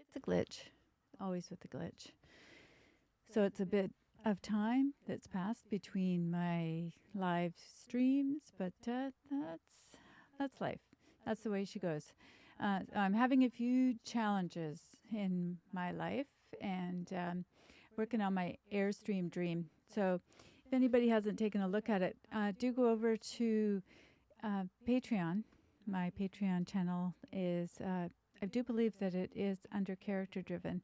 It's a glitch, always with the glitch. So it's a bit of time that's passed between my live streams, but that's life. That's the way she goes. I'm having a few challenges in my life and working on my Airstream dream. So if anybody hasn't taken a look at it, do go over to Patreon. My Patreon channel is, I do believe that it is under character driven.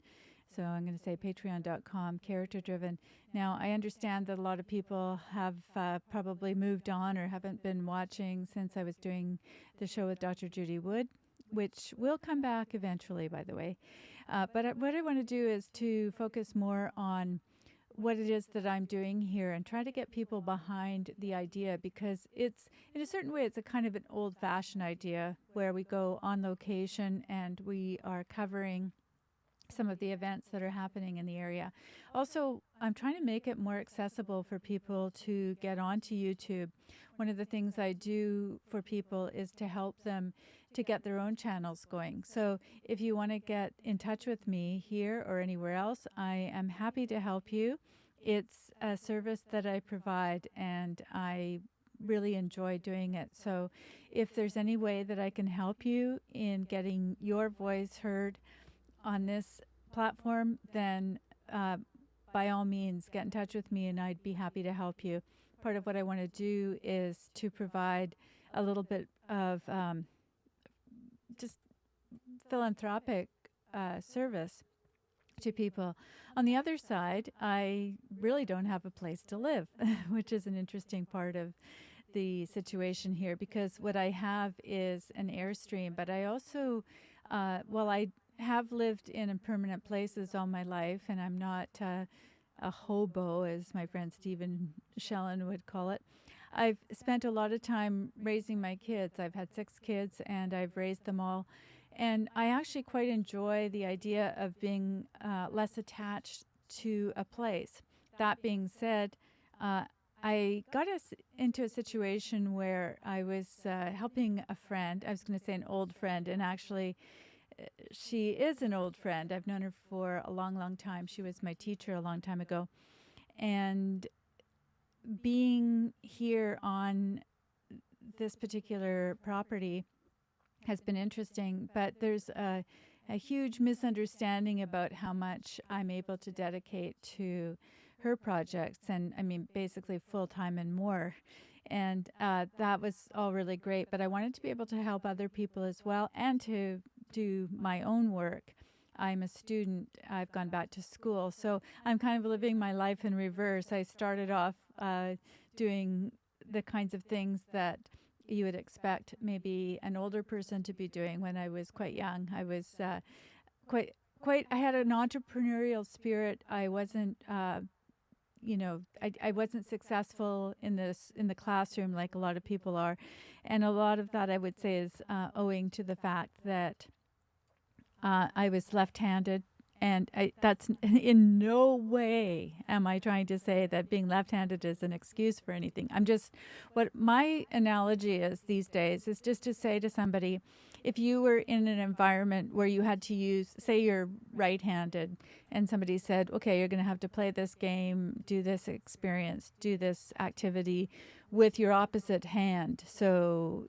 So I'm going to say patreon.com, character driven. Now, I understand that a lot of people have probably moved on or haven't been watching since I was doing the show with Dr. Judy Wood, which will come back eventually, by the way. But what I want to do is to focus more on what it is that I'm doing here and try to get people behind the idea, because it's, in a certain way, it's a kind of an old-fashioned idea where we go on location and we are covering some of the events that are happening in the area. Also, I'm trying to make it more accessible for people to get onto YouTube. One of the things I do for people is to help them to get their own channels going. So if you want to get in touch with me here or anywhere else, I am happy to help you. It's a service that I provide, and I really enjoy doing it. So if there's any way that I can help you in getting your voice heard on this platform, then by all means, get in touch with me and I'd be happy to help you. Part of what I want to do is to provide a little bit of just philanthropic service to people. On the other side, I really don't have a place to live, which is an interesting part of the situation here, because what I have is an Airstream, but I also, I have lived in permanent places all my life, and I'm not a hobo, as my friend Stephen Shellen would call it. I've spent a lot of time raising my kids. I've had 6 kids, and I've raised them all. And I actually quite enjoy the idea of being less attached to a place. That being said, I got us into a situation where I was helping a friend. I was going to say an old friend, and actually she is an old friend. I've known her for a long, long time. She was my teacher a long time ago. And being here on this particular property has been interesting, but there's a huge misunderstanding about how much I'm able to dedicate to her projects, and I mean basically full-time and more. And that was all really great, but I wanted to be able to help other people as well and to do my own work. I'm a student. I've gone back to school, so I'm kind of living my life in reverse. I started off doing the kinds of things that you would expect maybe an older person to be doing when I was quite young. I was I had an entrepreneurial spirit. I wasn't, I wasn't successful in the classroom like a lot of people are. And a lot of that I would say is owing to the fact that I was left-handed. And that's in no way am I trying to say that being left-handed is an excuse for anything. What my analogy is these days is just to say to somebody, if you were in an environment where you had to use, say you're right-handed, and somebody said, okay, you're going to have to play this game, do this experience, do this activity with your opposite hand. So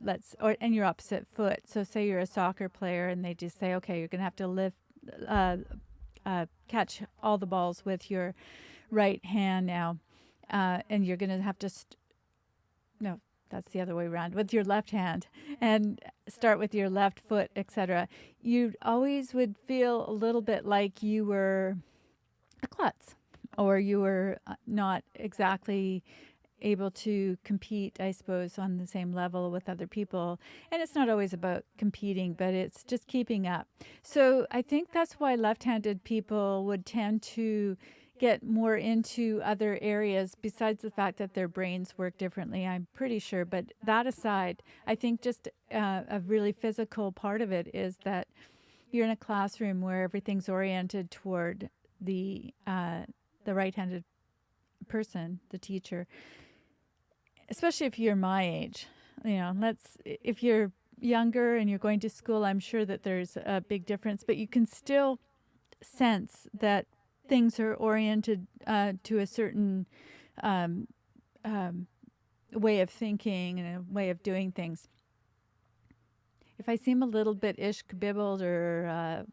and your opposite foot. So say you're a soccer player and they just say, okay, you're going to have to lift, catch all the balls with your right hand now, and you're going to have to no, that's the other way around, with your left hand, and start with your left foot, etc. You always would feel a little bit like you were a klutz, or you were not exactly able to compete, I suppose, on the same level with other people. And it's not always about competing, but it's just keeping up. So I think that's why left-handed people would tend to get more into other areas, besides the fact that their brains work differently, I'm pretty sure. But that aside, I think just a really physical part of it is that you're in a classroom where everything's oriented toward the right-handed person, the teacher. Especially if you're my age, if you're younger and you're going to school, I'm sure that there's a big difference, but you can still sense that things are oriented to a certain um, um, way of thinking and a way of doing things. If I seem a little bit ishkabibbled or,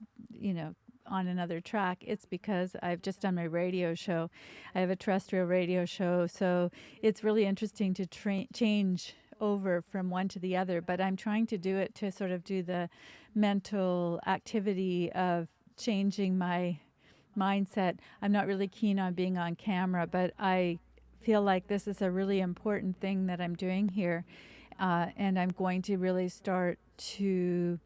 on another track, it's because I've just done my radio show. I have a terrestrial radio show, so it's really interesting to change over from one to the other. But I'm trying to do it to sort of do the mental activity of changing my mindset. I'm not really keen on being on camera, but I feel like this is a really important thing that I'm doing here. And I'm going to really start to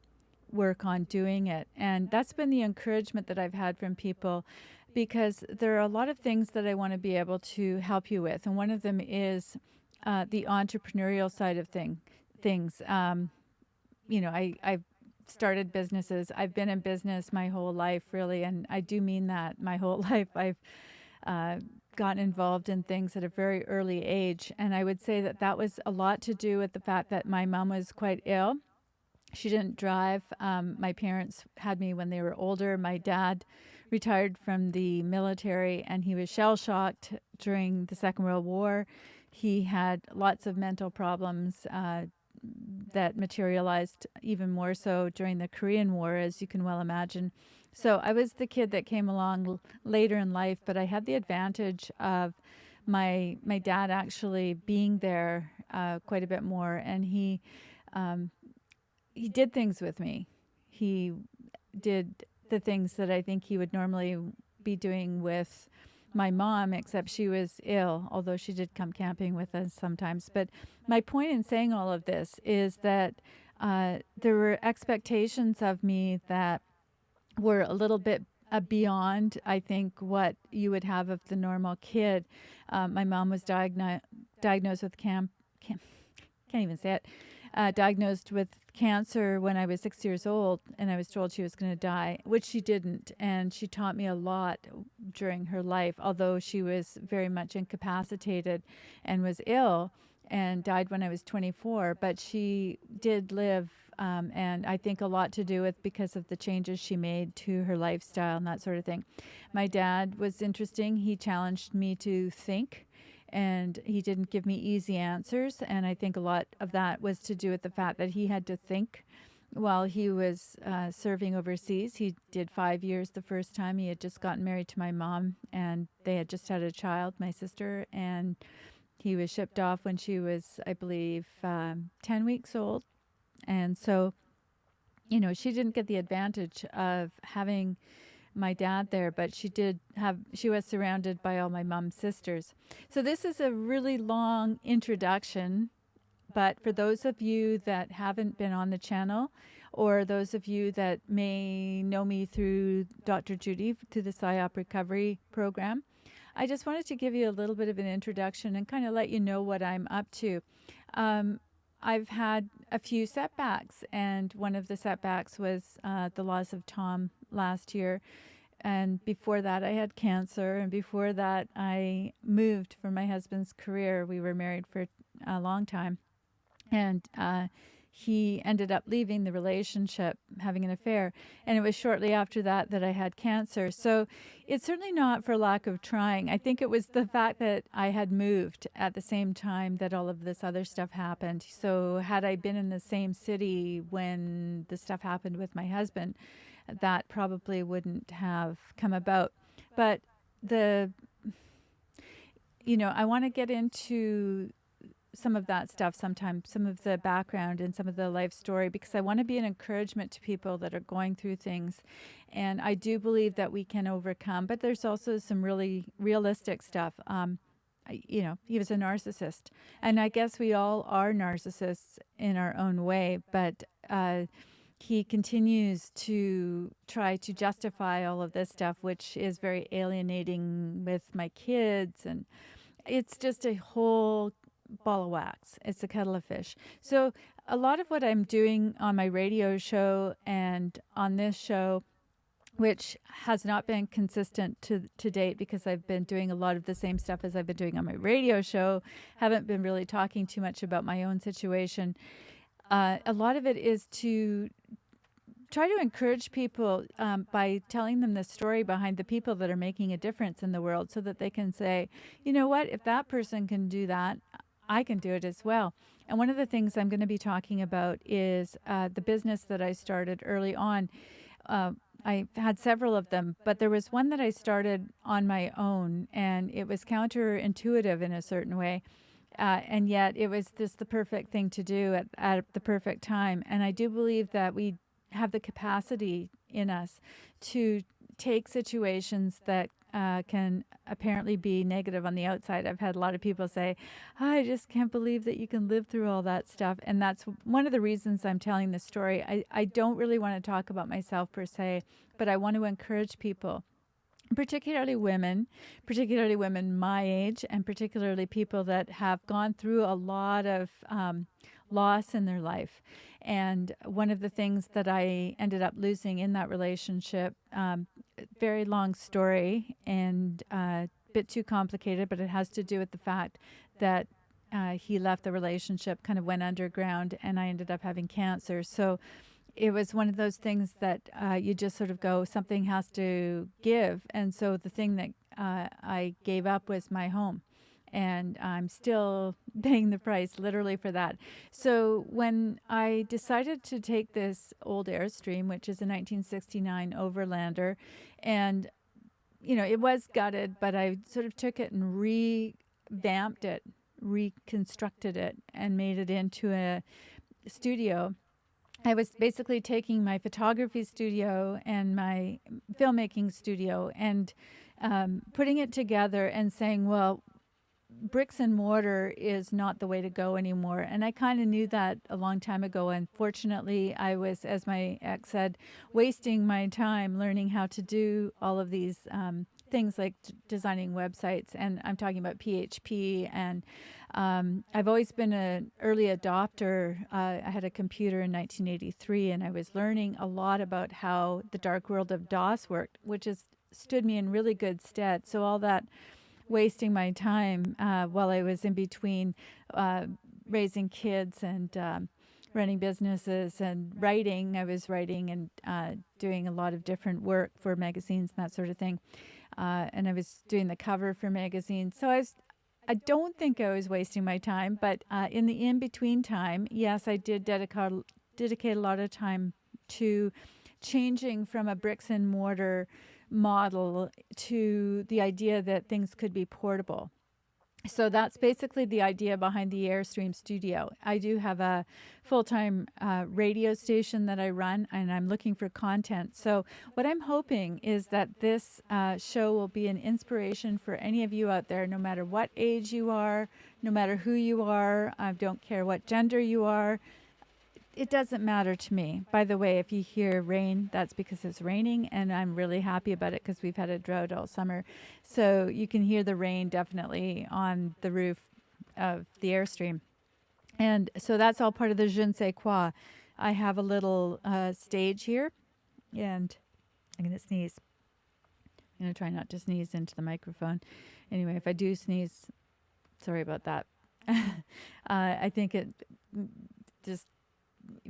work on doing it. And that's been the encouragement that I've had from people, because there are a lot of things that I want to be able to help you with. And one of them is the entrepreneurial side of things. I've started businesses. I've been in business my whole life, really, and I do mean that. My whole life I've gotten involved in things at a very early age. And I would say that that was a lot to do with the fact that my mom was quite ill. She didn't drive. My parents had me when they were older. My dad retired from the military, and he was shell-shocked during the Second World War. He had lots of mental problems that materialized even more so during the Korean War, as you can well imagine. So I was the kid that came along later in life, but I had the advantage of my dad actually being there quite a bit more, and he did things with me. He did the things that I think he would normally be doing with my mom, except she was ill, although she did come camping with us sometimes. But my point in saying all of this is that there were expectations of me that were a little bit beyond, I think, what you would have of the normal kid. My mom was diagnosed with can't even say it, diagnosed with cancer when I was 6 years old, and I was told she was going to die, which she didn't. And she taught me a lot during her life, although she was very much incapacitated and was ill and died when I was 24. But she did live, and I think a lot to do with because of the changes she made to her lifestyle and that sort of thing. My dad was interesting. He challenged me to think, and he didn't give me easy answers. And I think a lot of that was to do with the fact that he had to think while he was serving overseas. He did 5 years the first time. He had just gotten married to my mom, and they had just had a child, my sister, and he was shipped off when she was, I believe, 10 weeks old. And so, she didn't get the advantage of having my dad there, but she was surrounded by all my mom's sisters. So this is a really long introduction, but for those of you that haven't been on the channel, or those of you that may know me through Dr. Judy, through the PSYOP recovery program, I just wanted to give you a little bit of an introduction and kind of let you know what I'm up to. I've had a few setbacks, and one of the setbacks was the loss of Tom last year. And before that, I had cancer. And before that, I moved for my husband's career. We were married for a long time. And he ended up leaving the relationship, having an affair. And it was shortly after that that I had cancer. So it's certainly not for lack of trying. I think it was the fact that I had moved at the same time that all of this other stuff happened. So had I been in the same city when the stuff happened with my husband, that probably wouldn't have come about. But I want to get into some of that stuff sometime, some of the background and some of the life story, because I want to be an encouragement to people that are going through things. And I do believe that we can overcome, but there's also some really realistic stuff. He was a narcissist, and I guess we all are narcissists in our own way, but he continues to try to justify all of this stuff, which is very alienating with my kids. And it's just a whole ball of wax. It's a kettle of fish. So a lot of what I'm doing on my radio show and on this show, which has not been consistent to date because I've been doing a lot of the same stuff as I've been doing on my radio show, haven't been really talking too much about my own situation. A lot of it is to try to encourage people by telling them the story behind the people that are making a difference in the world, so that they can say, you know what, if that person can do that, I can do it as well. And one of the things I'm going to be talking about is the business that I started early on. I had several of them, but there was one that I started on my own, and it was counterintuitive in a certain way. And yet it was just the perfect thing to do at the perfect time. And I do believe that we have the capacity in us to take situations that can apparently be negative on the outside. I've had a lot of people say, I just can't believe that you can live through all that stuff. And that's one of the reasons I'm telling this story. I don't really want to talk about myself per se, but I want to encourage people, particularly women my age, and particularly people that have gone through a lot of loss in their life. And one of the things that I ended up losing in that relationship, very long story and a bit too complicated, but it has to do with the fact that he left the relationship, kind of went underground, and I ended up having cancer. So it was one of those things that you just sort of go, something has to give. And so the thing that I gave up was my home. And I'm still paying the price literally for that. So when I decided to take this old Airstream, which is a 1969 Overlander, and, you know, it was gutted, but I sort of took it and revamped it, reconstructed it, and made it into a studio. I was basically taking my photography studio and my filmmaking studio and putting it together and saying, well, bricks and mortar is not the way to go anymore. And I kind of knew that a long time ago. Unfortunately, I was, as my ex said, wasting my time learning how to do all of these things like designing websites. And I'm talking about PHP. And I've always been an early adopter. I had a computer in 1983, and I was learning a lot about how the dark world of DOS worked, which has stood me in really good stead. So all that wasting my time while I was in between raising kids and running businesses and writing. I was writing and doing a lot of different work for magazines and that sort of thing. And I was doing the cover for magazines. So I don't think I was wasting my time, but in the in-between time, yes, I did dedicate a lot of time to changing from a bricks and mortar model to the idea that things could be portable. So that's basically the idea behind the Airstream studio. I do have a full-time radio station that I run, and I'm looking for content. So what I'm hoping is that this show will be an inspiration for any of you out there, no matter what age you are, no matter who you are. I don't care what gender you are. It doesn't matter to me. By the way, if you hear rain, that's because it's raining, and I'm really happy about it because we've had a drought all summer. So you can hear the rain definitely on the roof of the Airstream. And so that's all part of the CHLY. I have a little stage here, and I'm going to sneeze. I'm going to try not to sneeze into the microphone. Anyway, if I do sneeze, sorry about that. I think it just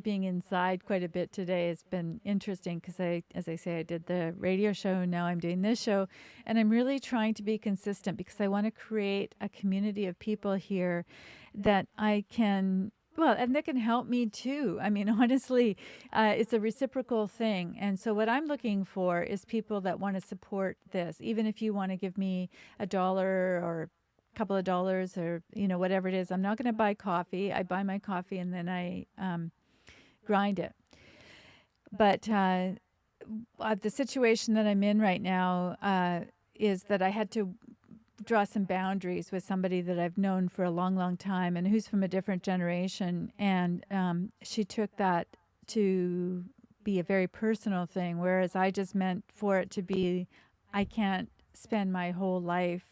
being inside quite a bit today has been interesting because as I say, I did the radio show, and now I'm doing this show, and I'm really trying to be consistent because I want to create a community of people here that I can, well, and that can help me too. I mean, honestly, it's a reciprocal thing. And so what I'm looking for is people that want to support this, even if you want to give me $1 or couple of dollars or, you know, whatever it is. I'm not going to buy coffee. I buy my coffee and then I grind it. But the situation that I'm in right now is that I had to draw some boundaries with somebody that I've known for a long, long time and who's from a different generation. And she took that to be a very personal thing, whereas I just meant for it to be, I can't spend my whole life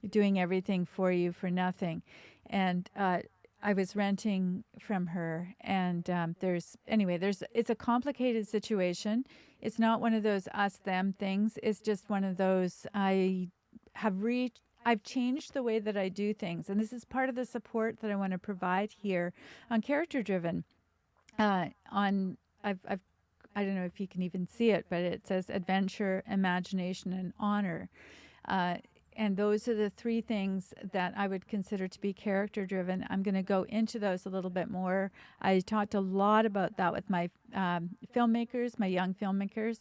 doing everything for you for nothing. And I was renting from her, and it's a complicated situation. It's not one of those us them things. It's just one of those I've changed the way that I do things, and this is part of the support that I want to provide here on Character Driven. I've I don't know if you can even see it, but it says adventure, imagination, and honor. Uh, and those are the three things that I would consider to be character driven. I'm going to go into those a little bit more. I talked a lot about that with my filmmakers, my young filmmakers.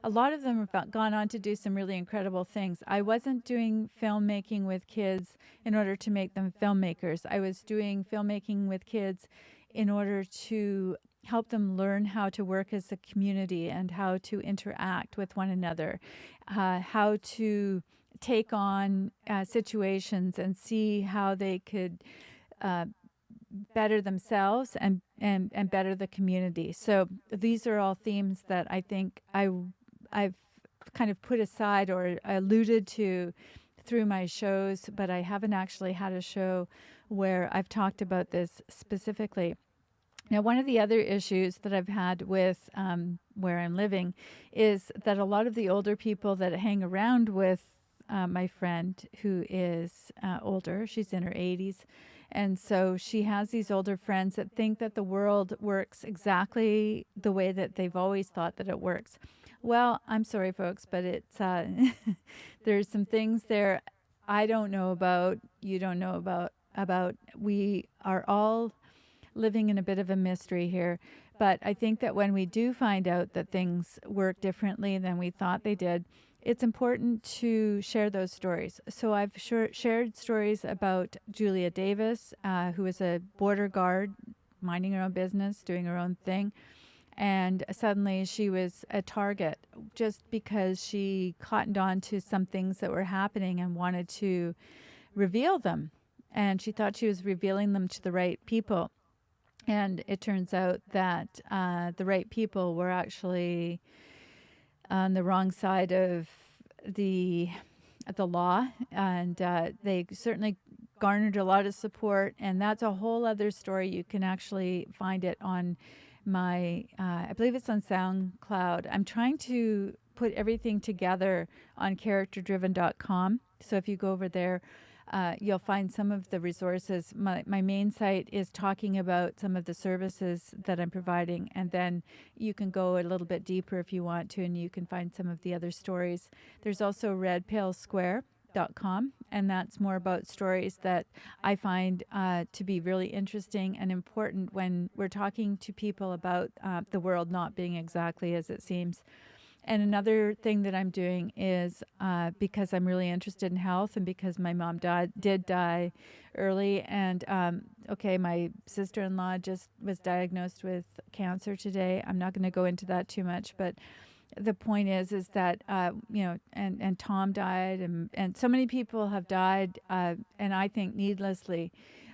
A lot of them have gone on to do some really incredible things. I wasn't doing filmmaking with kids in order to make them filmmakers. I was doing filmmaking with kids in order to help them learn how to work as a community and how to interact with one another, how to take on situations and see how they could better themselves and better the community. So these are all themes that I think I've kind of put aside or alluded to through my shows, but I haven't actually had a show where I've talked about this specifically. Now, one of the other issues that I've had with where I'm living is that a lot of the older people that hang around with my friend who is older, she's in her 80s, and so she has these older friends that think that the world works exactly the way that they've always thought that it works. Well, I'm sorry, folks, but it's there's some things there I don't know about, you don't know about. We are all living in a bit of a mystery here. But I think that when we do find out that things work differently than we thought they did, it's important to share those stories. So I've shared stories about Julia Davis, who was a border guard, minding her own business, doing her own thing. And suddenly she was a target just because she cottoned on to some things that were happening and wanted to reveal them. And she thought she was revealing them to the right people. And it turns out that the right people were actually on the wrong side of the law, and they certainly garnered a lot of support. And that's a whole other story. You can actually find it on my, I believe it's on SoundCloud. I'm trying to put everything together on characterdriven.com. So if you go over there, you'll find some of the resources. My main site is talking about some of the services that I'm providing, and then you can go a little bit deeper if you want to, and you can find some of the other stories. There's also redpillsquare.com, and that's more about stories that I find to be really interesting and important when we're talking to people about the world not being exactly as it seems. And another thing that I'm doing is because I'm really interested in health and because my mom did die early. And, my sister-in-law just was diagnosed with cancer today. I'm not going to go into that too much, but the point is that, and Tom died and so many people have died, and I think needlessly,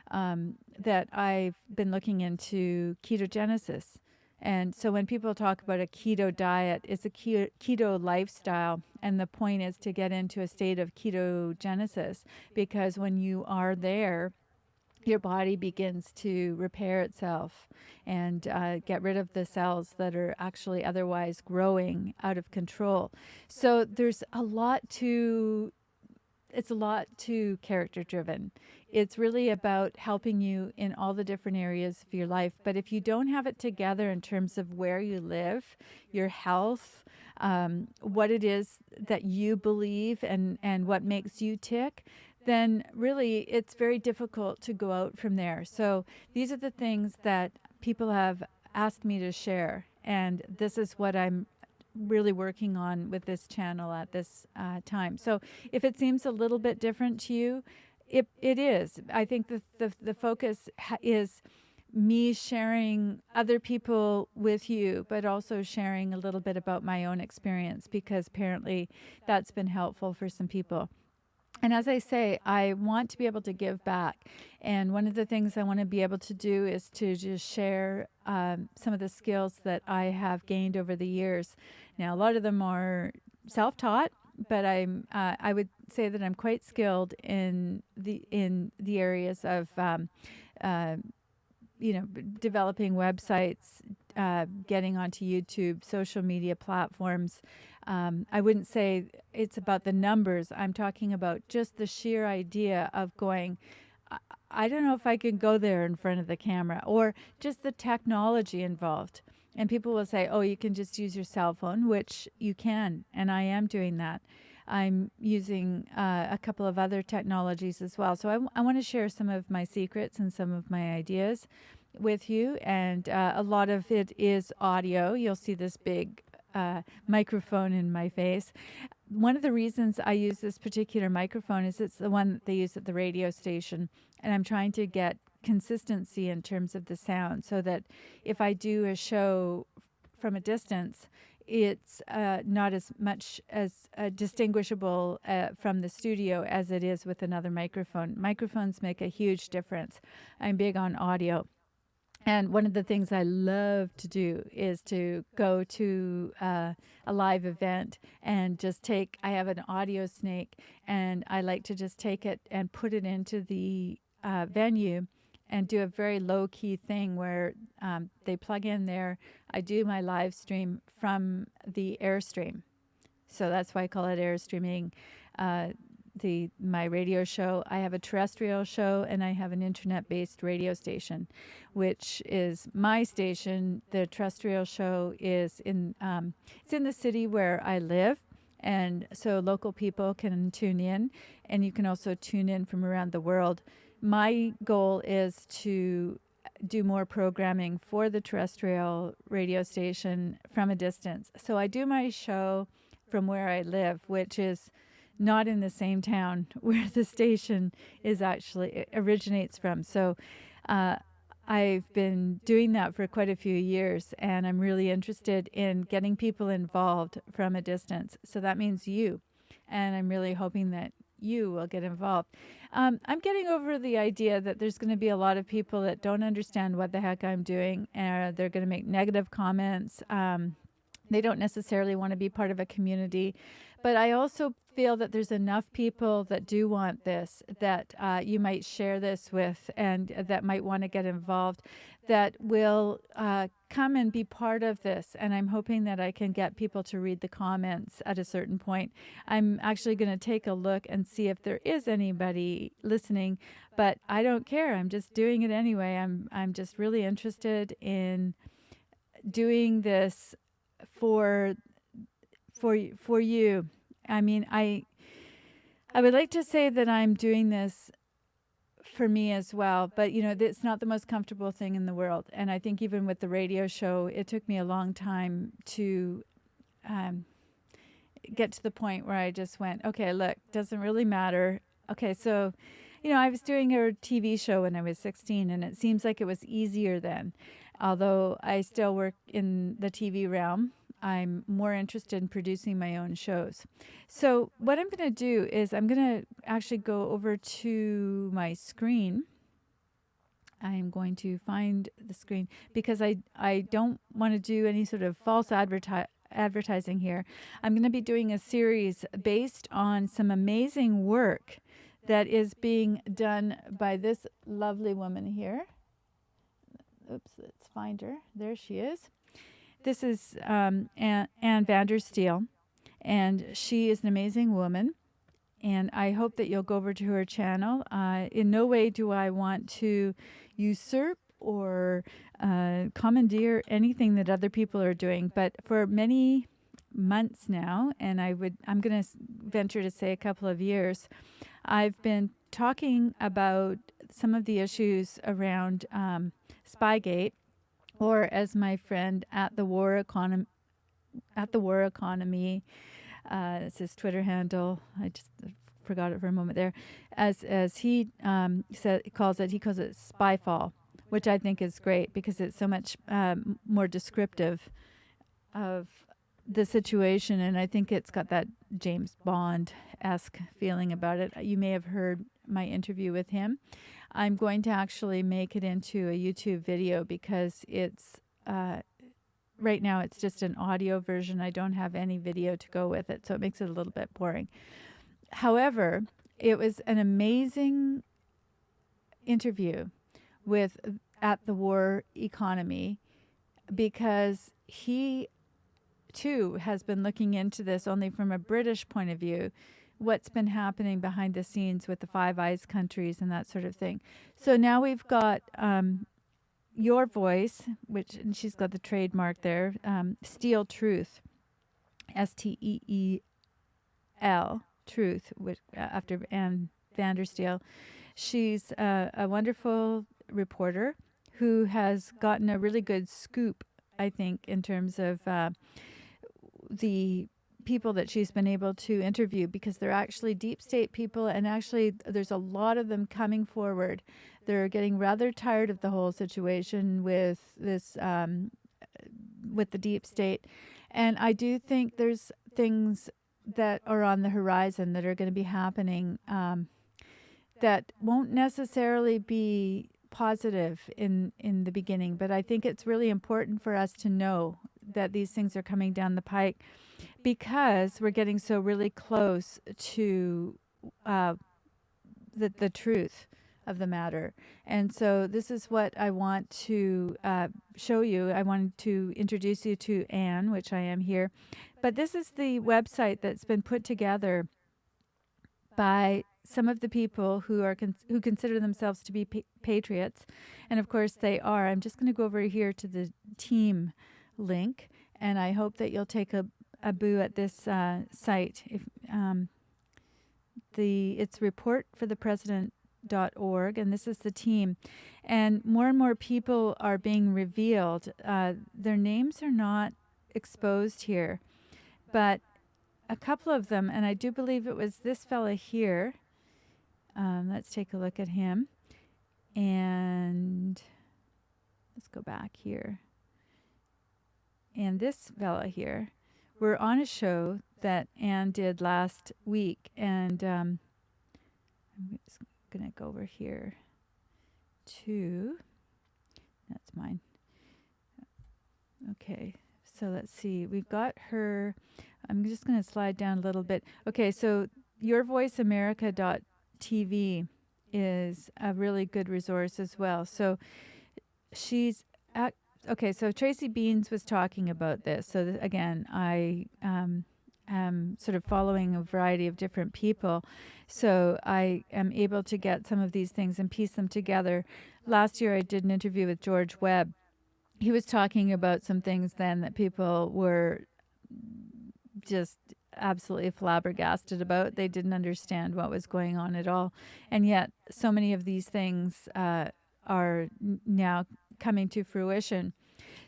that I've been looking into ketogenesis. And so when people talk about a keto diet, it's a keto lifestyle. And the point is to get into a state of ketogenesis, because when you are there, your body begins to repair itself and get rid of the cells that are actually otherwise growing out of control. So there's it's a lot to character driven. It's really about helping you in all the different areas of your life. But if you don't have it together in terms of where you live, your health, what it is that you believe and what makes you tick, then really it's very difficult to go out from there. So these are the things that people have asked me to share. And this is what I'm really working on with this channel at this time. So if it seems a little bit different to you, it is. I think the focus is me sharing other people with you, but also sharing a little bit about my own experience, because apparently that's been helpful for some people. And as I say, I want to be able to give back. And one of the things I want to be able to do is to just share some of the skills that I have gained over the years. Now, a lot of them are self-taught, but I would say that I'm quite skilled in the areas of developing websites, getting onto YouTube, social media platforms. I wouldn't say it's about the numbers. I'm talking about just the sheer idea of going, I don't know if I can go there in front of the camera, or just the technology involved. And people will say, oh, you can just use your cell phone, which you can. And I am doing that. I'm using a couple of other technologies as well. So I want to share some of my secrets and some of my ideas with you. And a lot of it is audio. You'll see this big microphone in my face. One of the reasons I use this particular microphone is it's the one that they use at the radio station. And I'm trying to get consistency in terms of the sound so that if I do a show from a distance, it's not as much as distinguishable from the studio as it is with another microphone. Microphones make a huge difference. I'm big on audio. And one of the things I love to do is to go to a live event and just I have an audio snake, and I like to just take it and put it into the venue and do a very low key thing where they plug in there. I do my live stream from the Airstream. So that's why I call it Airstreaming. My radio show, I have a terrestrial show and I have an internet-based radio station, which is my station. The terrestrial show is it's in the city where I live, and so local people can tune in, and you can also tune in from around the world. My goal is to do more programming for the terrestrial radio station from a distance. So I do my show from where I live, which is not in the same town where the station is actually originates from. So I've been doing that for quite a few years, and I'm really interested in getting people involved from a distance. So that means you, and I'm really hoping that you will get involved. I'm getting over the idea that there's going to be a lot of people that don't understand what the heck I'm doing, and they're going to make negative comments. They don't necessarily want to be part of a community. But I also feel that there's enough people that do want this, that you might share this with, and that might want to get involved, that will come and be part of this. And I'm hoping that I can get people to read the comments at a certain point. I'm actually going to take a look and see if there is anybody listening, but I don't care. I'm just doing it anyway. I'm just really interested in doing this for you. I mean, I would like to say that I'm doing this for me as well, but it's not the most comfortable thing in the world. And I think even with the radio show, it took me a long time to get to the point where I just went, okay, look, doesn't really matter. Okay, so I was doing a TV show when I was 16, and it seems like it was easier then. Although I still work in the TV realm, I'm more interested in producing my own shows. So what I'm going to do is I'm going to actually go over to my screen. I am going to find the screen because I don't want to do any sort of false advertising here. I'm going to be doing a series based on some amazing work that is being done by this lovely woman here. Oops, let's find her. There she is. This is Ann Vandersteel, and she is an amazing woman, and I hope that you'll go over to her channel. In no way do I want to usurp or commandeer anything that other people are doing, but for many months now, and I'm going to venture to say a couple of years, I've been talking about some of the issues around Spygate, or as my friend at the War Economy, it's his Twitter handle. I just forgot it for a moment there. As he calls it Spyfall, which I think is great because it's so much more descriptive of the situation, and I think it's got that James Bond-esque feeling about it. You may have heard my interview with him. I'm going to actually make it into a YouTube video because it's right now it's just an audio version. I don't have any video to go with it, so it makes it a little bit boring. However, it was an amazing interview with At the War Economy because he too has been looking into this only from a British point of view, what's been happening behind the scenes with the Five Eyes countries and that sort of thing. So now we've got Your Voice, and she's got the trademark there, Steel Truth, STEEL, Truth, which, after Anne Vandersteel. She's a wonderful reporter who has gotten a really good scoop, I think, in terms of the people that she's been able to interview, because they're actually deep state people, and actually there's a lot of them coming forward. They're getting rather tired of the whole situation with this with the deep state, and I do think there's things that are on the horizon that are going to be happening that won't necessarily be positive in the beginning, but I think it's really important for us to know that these things are coming down the pike, because we're getting so really close to the truth of the matter. And so this is what I want to show you. I wanted to introduce you to Anne, which I am here. But this is the website that's been put together by some of the people who are who consider themselves to be patriots. And of course they are. I'm just going to go over here to the team link, and I hope that you'll take a boo at this site. If it's reportforthepresident.org, and this is the team, and more people are being revealed. Their names are not exposed here, but a couple of them, and I do believe it was this fella here. Let's take a look at him, and let's go back here. And this fella here, we're on a show that Anne did last week, and I'm just going to go over here to, that's mine. Okay, so let's see. We've got her. I'm just going to slide down a little bit. Okay, so yourvoiceamerica.tv is a really good resource as well. So she's at, okay, so Tracy Beans was talking about this. So again, I am sort of following a variety of different people. So I am able to get some of these things and piece them together. Last year I did an interview with George Webb. He was talking about some things then that people were just absolutely flabbergasted about. They didn't understand what was going on at all. And yet so many of these things are now coming to fruition.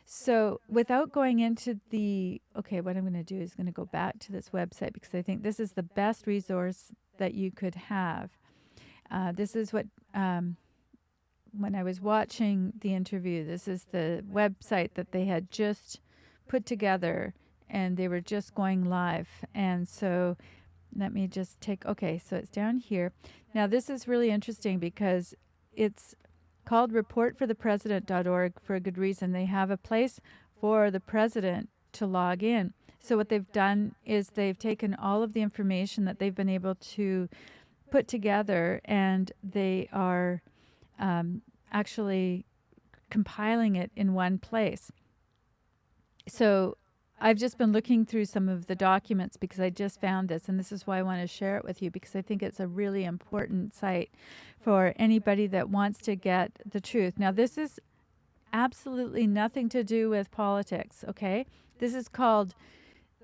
So without going into okay, what I'm going to do is going to go back to this website, because I think this is the best resource that you could have. This is what, when I was watching the interview, this is the website that they had just put together, and they were just going live. And so let me just okay, so it's down here. Now this is really interesting because it's called reportforthepresident.org for a good reason. They have a place for the president to log in. So what they've done is they've taken all of the information that they've been able to put together, and they are actually compiling it in one place. So I've just been looking through some of the documents because I just found this, and this is why I want to share it with you, because I think it's a really important site for anybody that wants to get the truth. Now, this is absolutely nothing to do with politics, okay? This is called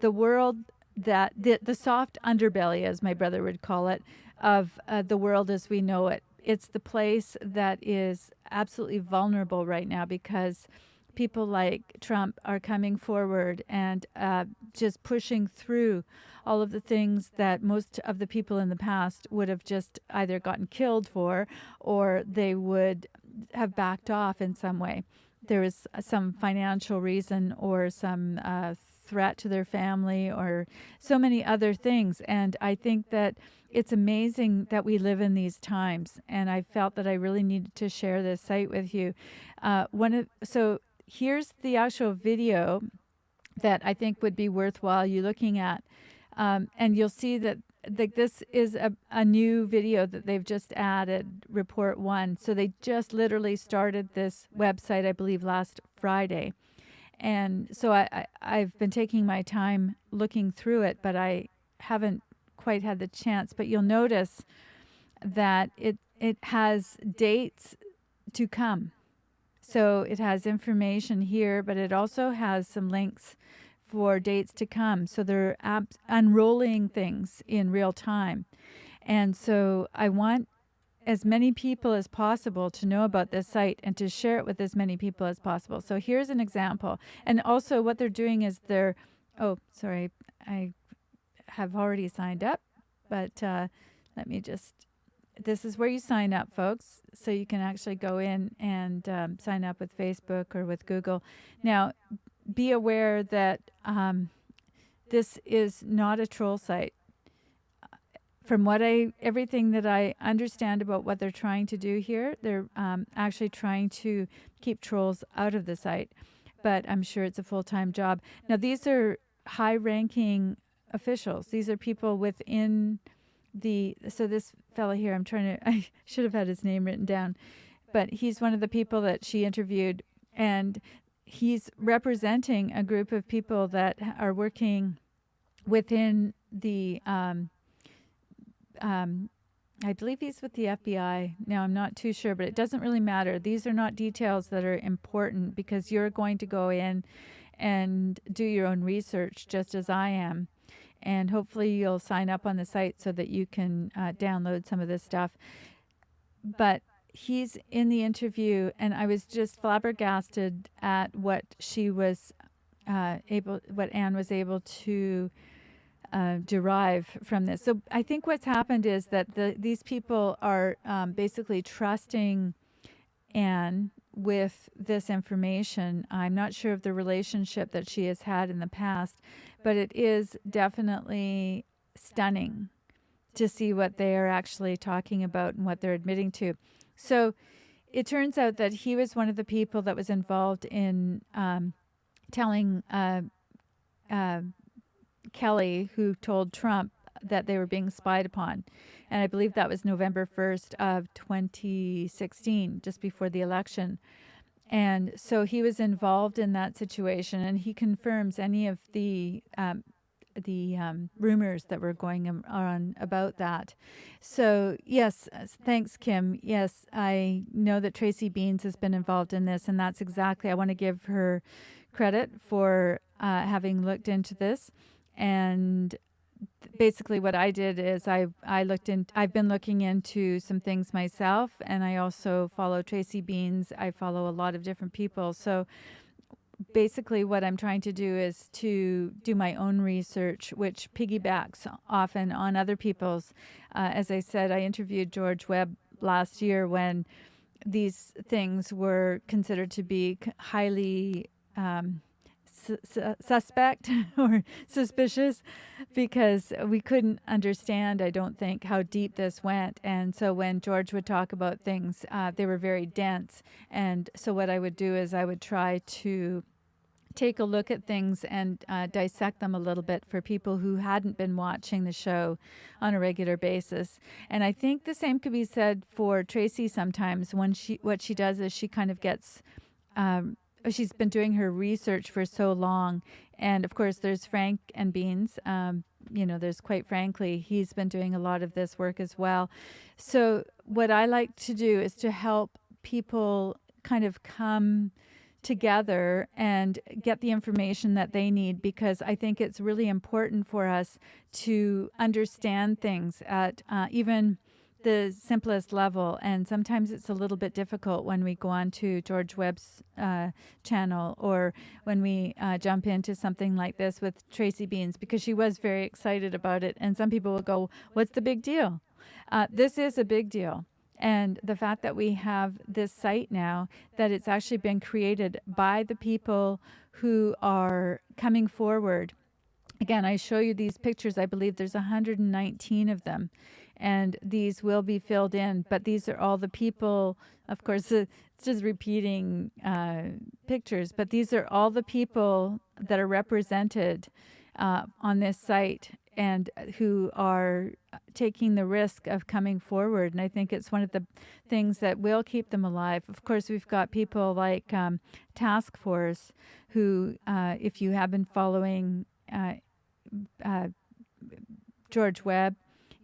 the world that, the soft underbelly, as my brother would call it, of the world as we know it. It's the place that is absolutely vulnerable right now because people like Trump are coming forward and just pushing through all of the things that most of the people in the past would have just either gotten killed for, or they would have backed off in some way. There is some financial reason or some threat to their family or so many other things. And I think that it's amazing that we live in these times. And I felt that I really needed to share this site with you. So here's the actual video that I think would be worthwhile you looking at. And you'll see that this is a new video that they've just added, Report 1. So they just literally started this website, I believe, last Friday. And so I've been taking my time looking through it, but I haven't quite had the chance. But you'll notice that it has dates to come. So it has information here, but it also has some links for dates to come. So they're unrolling things in real time. And so I want as many people as possible to know about this site and to share it with as many people as possible. So here's an example. And also what they're doing is oh, sorry, I have already signed up, but let me just, this is where you sign up, folks. So you can actually go in and sign up with Facebook or with Google. Now, be aware that this is not a troll site. From everything that I understand about what they're trying to do here, they're actually trying to keep trolls out of the site. But I'm sure it's a full-time job. Now, these are high-ranking officials. These are people within so this fellow here, I should have had his name written down, but he's one of the people that she interviewed, and he's representing a group of people that are working within the I believe he's with the FBI. Now, I'm not too sure, but it doesn't really matter. These are not details that are important because you're going to go in and do your own research just as I am. And hopefully you'll sign up on the site so that you can download some of this stuff. But he's in the interview, and I was just flabbergasted at what what Anne was able to derive from this. So I think what's happened is that these people are basically trusting Anne with this information. I'm not sure of the relationship that she has had in the past, but it is definitely stunning to see what they are actually talking about and what they're admitting to. So it turns out that he was one of the people that was involved in telling Kelly, who told Trump that they were being spied upon. And I believe that was November 1st of 2016, just before the election. And so he was involved in that situation, and he confirms any of the rumors that were going on about that. So yes, thanks, Kim. Yes, I know that Tracy Beans has been involved in this, and that's exactly, I want to give her credit for having looked into this. And basically what I did is I've been looking into some things myself, and I also follow Tracy Beans. I follow a lot of different people. So basically what I'm trying to do is to do my own research, which piggybacks often on other people's. As I said, I interviewed George Webb last year when these things were considered to be highly suspect or suspicious, because we couldn't understand, I don't think, how deep this went. And so when George would talk about things, they were very dense. And so what I would do is I would try to take a look at things and dissect them a little bit for people who hadn't been watching the show on a regular basis. And I think the same could be said for Tracy sometimes. What she does is she kind of gets she's been doing her research for so long. And of course, there's Frank and Beans. There's, quite frankly, he's been doing a lot of this work as well. So what I like to do is to help people kind of come together and get the information that they need, because I think it's really important for us to understand things at even the simplest level. And sometimes it's a little bit difficult when we go on to George Webb's channel, or when we jump into something like this with Tracy Beans, because she was very excited about it. And some people will go, what's the big deal? This is a big deal. And the fact that we have this site now, that it's actually been created by the people who are coming forward. Again, I show you these pictures. I believe there's 119 of them. And these will be filled in, but these are all the people. Of course, it's just repeating pictures, but these are all the people that are represented on this site and who are taking the risk of coming forward. And I think it's one of the things that will keep them alive. Of course, we've got people like Task Force, who, if you have been following George Webb,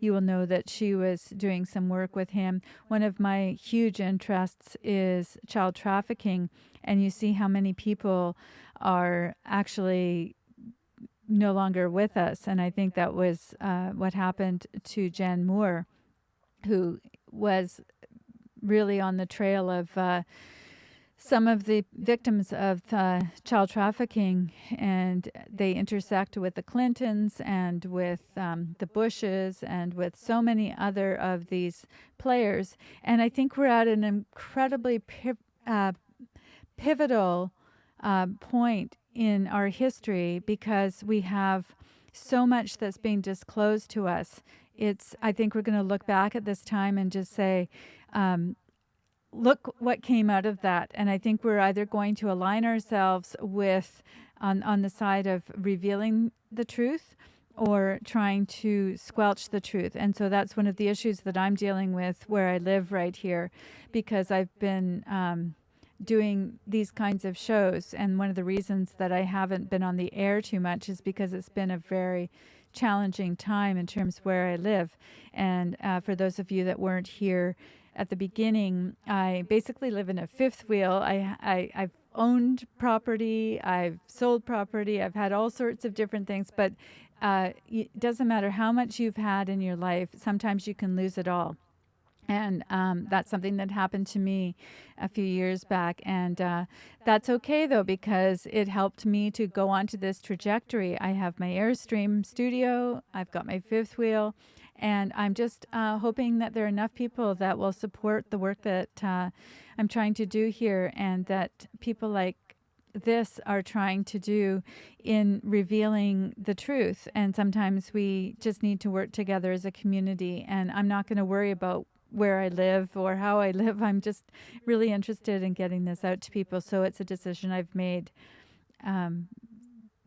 you will know that she was doing some work with him. One of my huge interests is child trafficking, and you see how many people are actually no longer with us. And I think that was what happened to Jen Moore, who was really on the trail of some of the victims of child trafficking, and they intersect with the Clintons and with the Bushes and with so many other of these players. And I think we're at an incredibly pivotal point in our history, because we have so much that's being disclosed to us. I think we're going to look back at this time and just say, look what came out of that. And I think we're either going to align ourselves with on the side of revealing the truth or trying to squelch the truth. And so that's one of the issues that I'm dealing with where I live right here, because I've been doing these kinds of shows. And one of the reasons that I haven't been on the air too much is because it's been a very challenging time in terms of where I live. And for those of you that weren't here at the beginning, I basically live in a fifth wheel. I've owned property, I've sold property, I've had all sorts of different things, but it doesn't matter how much you've had in your life, sometimes you can lose it all. And that's something that happened to me a few years back. And that's okay, though, because it helped me to go onto this trajectory. I have my Airstream studio, I've got my fifth wheel, and I'm just hoping that there are enough people that will support the work that I'm trying to do here, and that people like this are trying to do in revealing the truth. And sometimes we just need to work together as a community. And I'm not going to worry about where I live or how I live. I'm just really interested in getting this out to people. So it's a decision I've made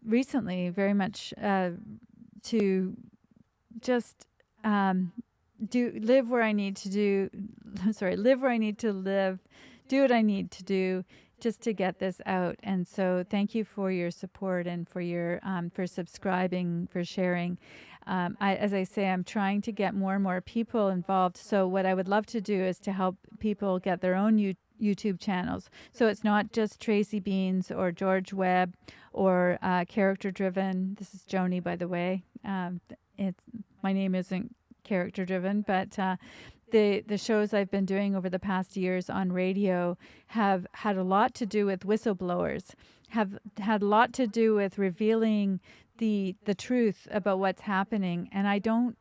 recently, very much to just live where I need to live where I need to live, do what I need to do, just to get this out. And so thank you for your support and for your for subscribing, for sharing. As I say, I'm trying to get more and more people involved. So what I would love to do is to help people get their own YouTube channels. So it's not just Tracy Beans or George Webb or character driven. This is Joni, by the way. My name isn't character driven, but the shows I've been doing over the past years on radio have had a lot to do with whistleblowers, have had a lot to do with revealing the truth about what's happening. And I don't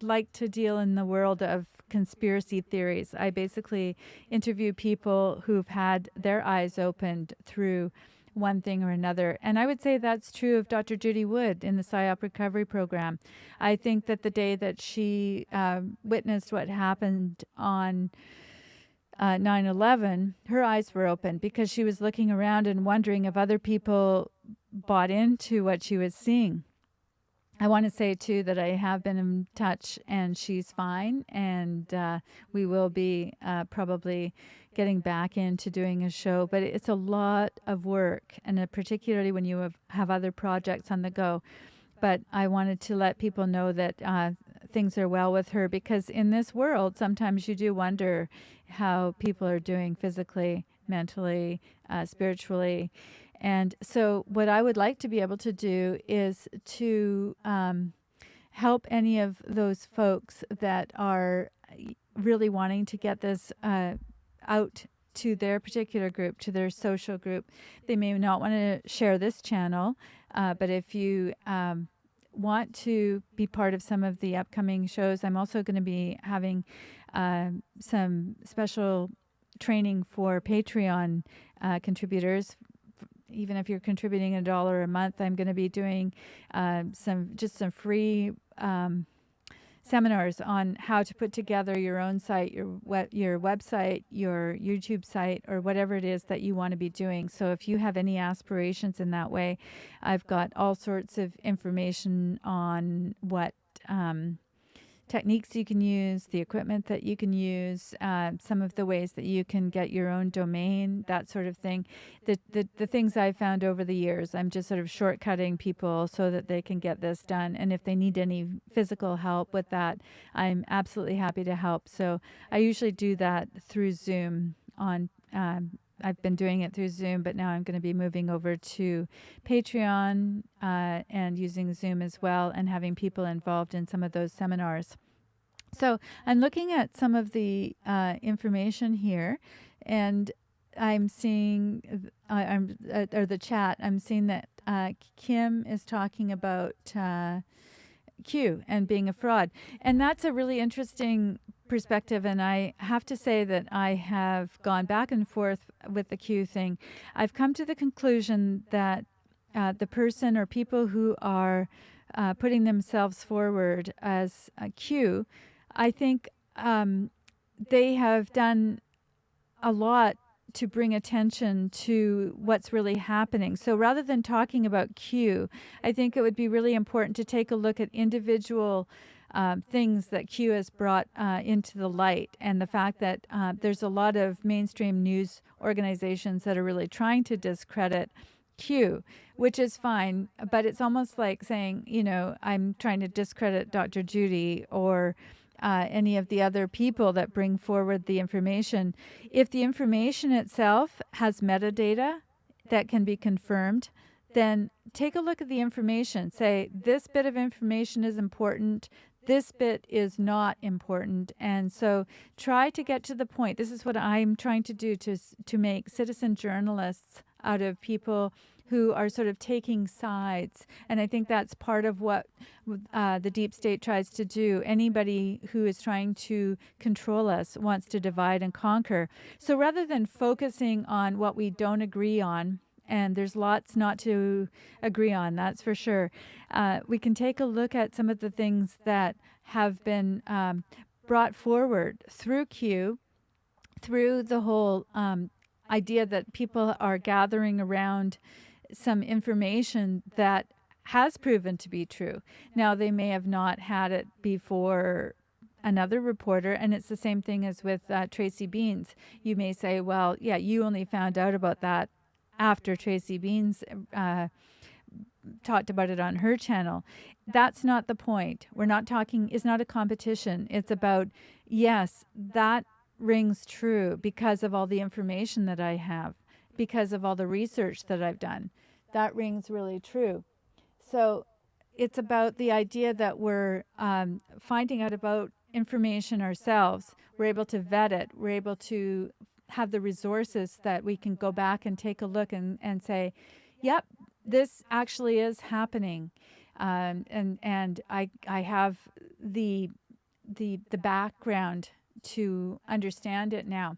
like to deal in the world of conspiracy theories. I basically interview people who've had their eyes opened through one thing or another. And I would say that's true of Dr. Judy Wood in the PSYOP recovery program. I think that the day that she witnessed what happened on 9/11, her eyes were open because she was looking around and wondering if other people bought into what she was seeing. I want to say, too, that I have been in touch and she's fine. And we will be probably getting back into doing a show. But it's a lot of work, and particularly when you have other projects on the go. But I wanted to let people know that things are well with her, because in this world, sometimes you do wonder how people are doing physically, mentally, spiritually. And so what I would like to be able to do is to help any of those folks that are really wanting to get this out to their particular group, to their social group. They may not want to share this channel, but if you want to be part of some of the upcoming shows, I'm also going to be having some special training for Patreon contributors. Even if you're contributing $1 a month, I'm going to be doing some free seminars on how to put together your own site, your website, your YouTube site, or whatever it is that you want to be doing. So if you have any aspirations in that way, I've got all sorts of information on what techniques you can use, the equipment that you can use, some of the ways that you can get your own domain, that sort of thing. The things I've found over the years, I'm just sort of shortcutting people so that they can get this done. And if they need any physical help with that, I'm absolutely happy to help. So I usually do that through Zoom on I've been doing it through Zoom, but now I'm going to be moving over to Patreon and using Zoom as well and having people involved in some of those seminars. So I'm looking at some of the information here, and I'm seeing, or the chat, I'm seeing that Kim is talking about Q and being a fraud. And that's a really interesting perspective, and I have to say that I have gone back and forth with the Q thing. I've come to the conclusion that the person or people who are putting themselves forward as a Q, I think they have done a lot to bring attention to what's really happening. So rather than talking about Q, I think it would be really important to take a look at individual things that Q has brought into the light, and the fact that there's a lot of mainstream news organizations that are really trying to discredit Q, which is fine, but it's almost like saying, you know, I'm trying to discredit Dr. Judy or any of the other people that bring forward the information. If the information itself has metadata that can be confirmed, then take a look at the information. Say, this bit of information is important, this bit is not important. And so try to get to the point. This is what I'm trying to do to make citizen journalists out of people who are sort of taking sides. And I think that's part of what the deep state tries to do. Anybody who is trying to control us wants to divide and conquer. So rather than focusing on what we don't agree on, and there's lots not to agree on, that's for sure, we can take a look at some of the things that have been brought forward through Q, through the whole idea that people are gathering around some information that has proven to be true. Now, they may have not had it before another reporter, and it's the same thing as with Tracy Beans. You may say, well, yeah, you only found out about that after Tracy Beans talked about it on her channel. That's not the point. We're not talking, it's not a competition. It's about, yes, that rings true because of all the information that I have, because of all the research that I've done. That rings really true. So it's about the idea that we're finding out about information ourselves. We're able to vet it. We're able to have the resources that we can go back and take a look and say, yep, this actually is happening. And I have the background to understand it now.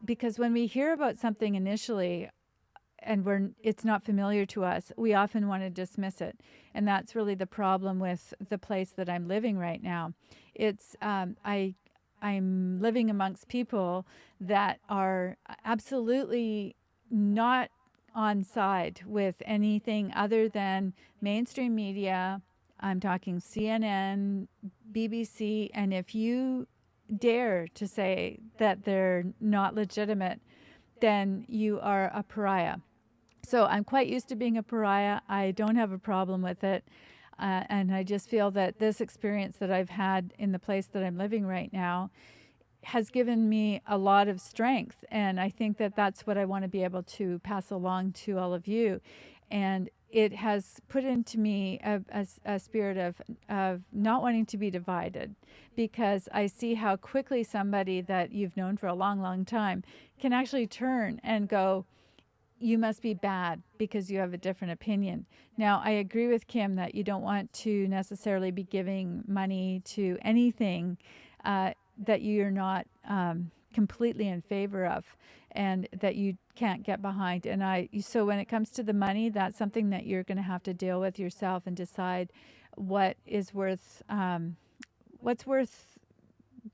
Because when we hear about something initially and it's not familiar to us, we often want to dismiss it. And that's really the problem with the place that I'm living right now. It's I'm living amongst people that are absolutely not on side with anything other than mainstream media. I'm talking CNN, BBC, and if you dare to say that they're not legitimate, then you are a pariah. So I'm quite used to being a pariah. I don't have a problem with it. And I just feel that this experience that I've had in the place that I'm living right now has given me a lot of strength. And I think that that's what I want to be able to pass along to all of you. And it has put into me a spirit of not wanting to be divided, because I see how quickly somebody that you've known for a long, long time can actually turn and go, you must be bad because you have a different opinion. Now, I agree with Kim that you don't want to necessarily be giving money to anything that you're not completely in favor of and that you can't get behind. And so when it comes to the money, that's something that you're going to have to deal with yourself and decide what is worth, what's worth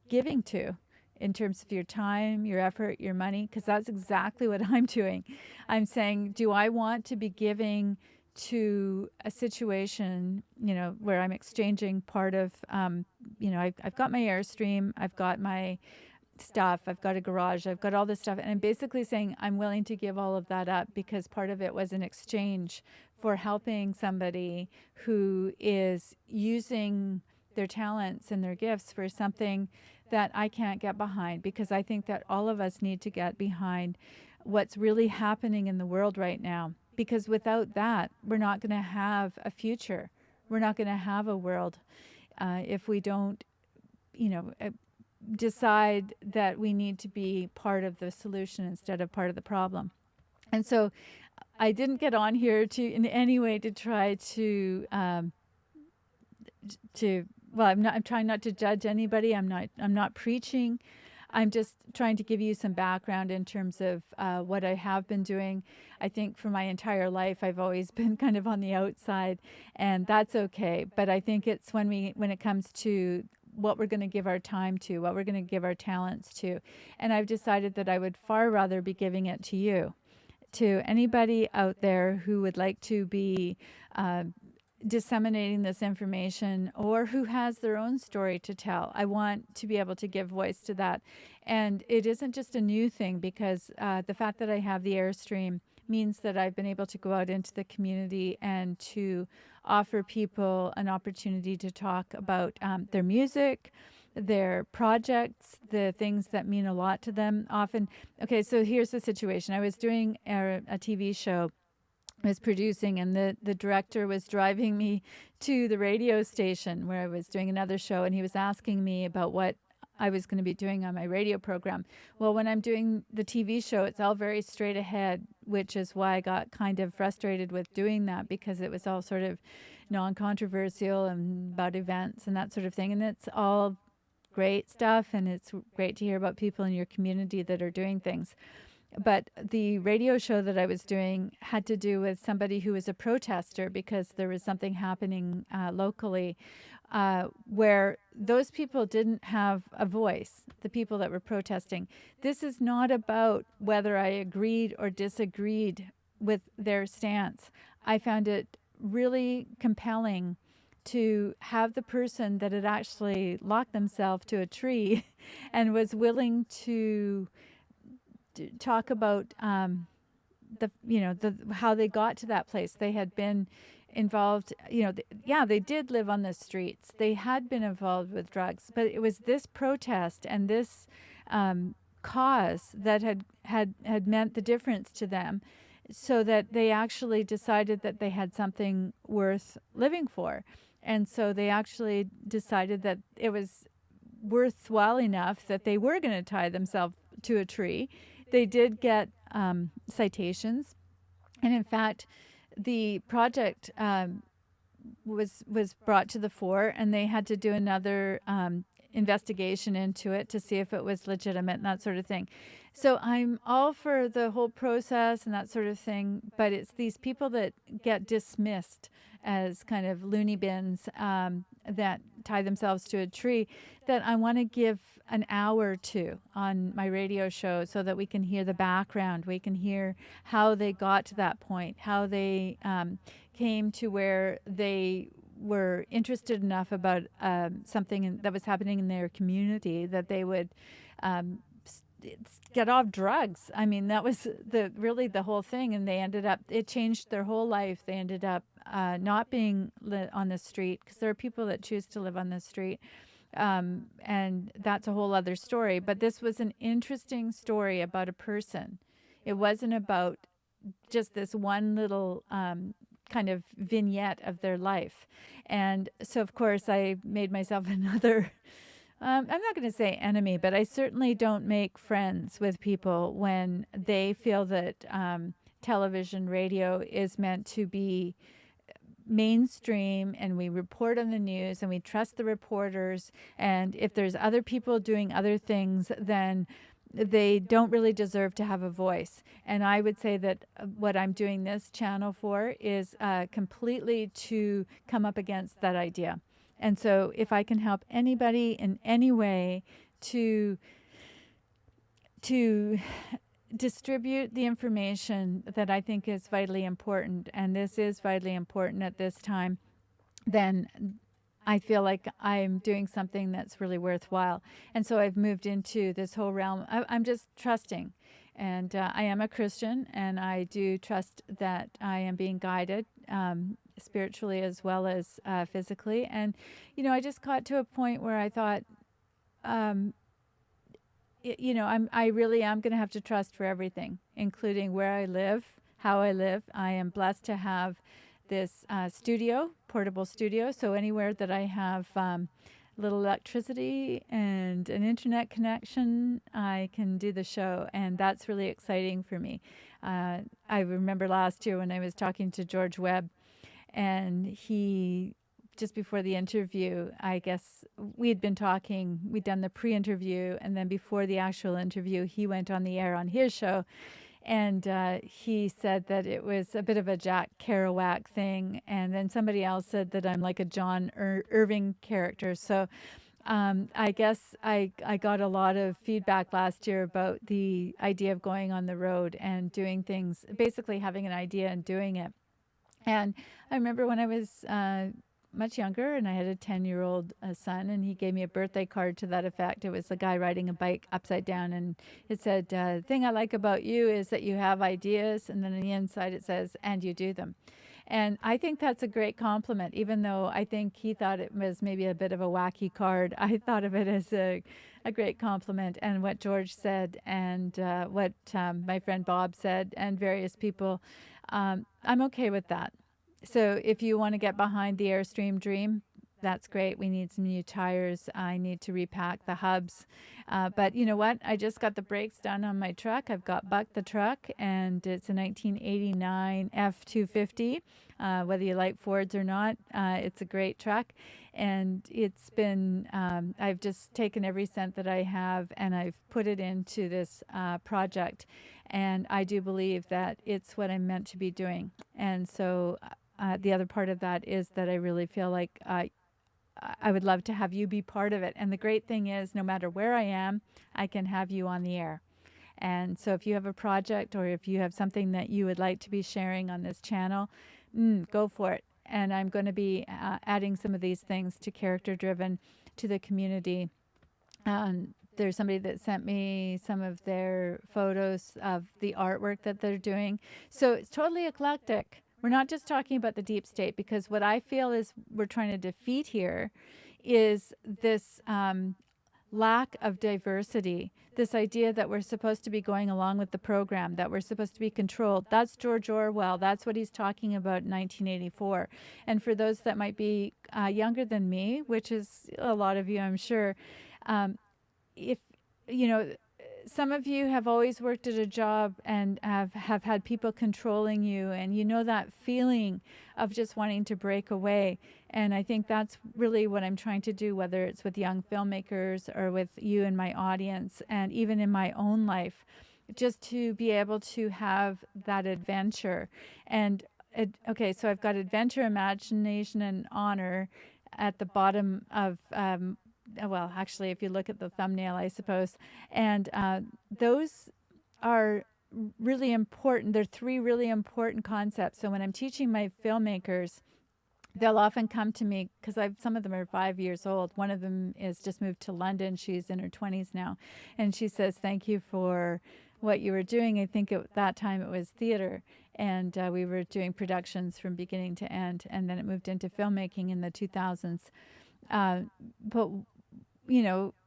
giving to, in terms of your time, your effort, your money, because that's exactly what I'm doing. I'm saying, do I want to be giving to a situation, where I'm exchanging part of, I've got my Airstream, I've got my stuff, I've got a garage, I've got all this stuff. And I'm basically saying I'm willing to give all of that up because part of it was an exchange for helping somebody who is using their talents and their gifts for something that I can't get behind, because I think that all of us need to get behind what's really happening in the world right now. Because without that, we're not going to have a future. We're not going to have a world if we don't, decide that we need to be part of the solution instead of part of the problem. And so I didn't get on here to in any way to try to I'm trying not to judge anybody. I'm not preaching. I'm just trying to give you some background in terms of what I have been doing. I think for my entire life, I've always been kind of on the outside, and that's okay. But I think it's when it comes to what we're going to give our time to, what we're going to give our talents to. And I've decided that I would far rather be giving it to you, to anybody out there who would like to be disseminating this information or who has their own story to tell. I want to be able to give voice to that. And it isn't just a new thing, because the fact that I have the Airstream means that I've been able to go out into the community and to offer people an opportunity to talk about their music, their projects, the things that mean a lot to them. Often, okay, so here's the situation. I was doing a TV show I was producing, and the director was driving me to the radio station where I was doing another show, and he was asking me about what I was going to be doing on my radio program. Well, when I'm doing the TV show, it's all very straight ahead, which is why I got kind of frustrated with doing that, because it was all sort of non-controversial and about events and that sort of thing. And it's all great stuff, and it's great to hear about people in your community that are doing things. But the radio show that I was doing had to do with somebody who was a protester, because there was something happening locally where those people didn't have a voice, the people that were protesting. This is not about whether I agreed or disagreed with their stance. I found it really compelling to have the person that had actually locked themselves to a tree and was willing to talk about the how they got to that place. They had been involved, they did live on the streets. They had been involved with drugs, but it was this protest and this cause that had meant the difference to them, so that they actually decided that they had something worth living for. And so they actually decided that it was worthwhile enough that they were going to tie themselves to a tree. They did get citations, and in fact, the project was brought to the fore, and they had to do another investigation into it to see if it was legitimate and that sort of thing. So I'm all for the whole process and that sort of thing, but it's these people that get dismissed as kind of loony bins that tie themselves to a tree that I want to give an hour to on my radio show, so that we can hear the background, we can hear how they got to that point, how they came to where they were interested enough about something that was happening in their community that they would get off drugs. I mean, that was really the whole thing, and they ended up, it changed their whole life. They ended up not being on the street, because there are people that choose to live on the street, and that's a whole other story. But this was an interesting story about a person. It wasn't about just this one little kind of vignette of their life. And so, of course, I made myself another I'm not going to say enemy, but I certainly don't make friends with people when they feel that television, radio is meant to be mainstream, and we report on the news and we trust the reporters. And if there's other people doing other things, then they don't really deserve to have a voice. And I would say that what I'm doing this channel for is completely to come up against that idea. And so if I can help anybody in any way to distribute the information that I think is vitally important, and this is vitally important at this time, then I feel like I'm doing something that's really worthwhile. And so I've moved into this whole realm. I'm just trusting. And I am a Christian, and I do trust that I am being guided spiritually as well as physically. And, I just got to a point where I thought, um, I really am going to have to trust for everything, including where I live, how I live. I am blessed to have this studio, portable studio. So anywhere that I have little electricity and an internet connection, I can do the show, and that's really exciting for me. I remember last year when I was talking to George Webb, and he just before the interview, I guess we had been talking, we'd done the pre-interview, and then before the actual interview, he went on the air on his show, and he said that it was a bit of a Jack Kerouac thing, and then somebody else said that I'm like a John Irving character. So I guess I got a lot of feedback last year about the idea of going on the road and doing things, basically having an idea and doing it. And I remember when I was much younger, and I had a 10-year-old son, and he gave me a birthday card to that effect. It was a guy riding a bike upside down, and it said, "The thing I like about you is that you have ideas," and then on the inside it says, "and you do them." And I think that's a great compliment, even though I think he thought it was maybe a bit of a wacky card. I thought of it as a great compliment. And what George said, and what my friend Bob said, and various people, I'm okay with that. So if you want to get behind the Airstream dream, that's great. We need some new tires. I need to repack the hubs. But you know what? I just got the brakes done on my truck. I've got Buck the truck, and it's a 1989 F250. Whether you like Fords or not, it's a great truck. And it's been, I've just taken every cent that I have and I've put it into this project. And I do believe that it's what I'm meant to be doing. And so the other part of that is that I really feel like I would love to have you be part of it. And the great thing is, no matter where I am, I can have you on the air. And so if you have a project or if you have something that you would like to be sharing on this channel, go for it. And I'm going to be adding some of these things to Character Driven to the community. There's somebody that sent me some of their photos of the artwork that they're doing. So it's totally eclectic. We're not just talking about the deep state, because what I feel is we're trying to defeat here is this lack of diversity, this idea that we're supposed to be going along with the program, that we're supposed to be controlled. That's George Orwell. That's what he's talking about in 1984. And for those that might be younger than me, which is a lot of you, I'm sure, if, some of you have always worked at a job and have had people controlling you, and you know that feeling of just wanting to break away. And I think that's really what I'm trying to do, whether it's with young filmmakers or with you in my audience, and even in my own life, just to be able to have that adventure. And okay, so I've got adventure, imagination, and honor at the bottom of well, actually, if you look at the thumbnail, I suppose. And those are really important. They're three really important concepts. So when I'm teaching my filmmakers, they'll often come to me because some of them are 5 years old. One of them is just moved to London. She's in her 20s now. And she says, "Thank you for what you were doing." I think at that time it was theater. And we were doing productions from beginning to end. And then it moved into filmmaking in the 2000s. But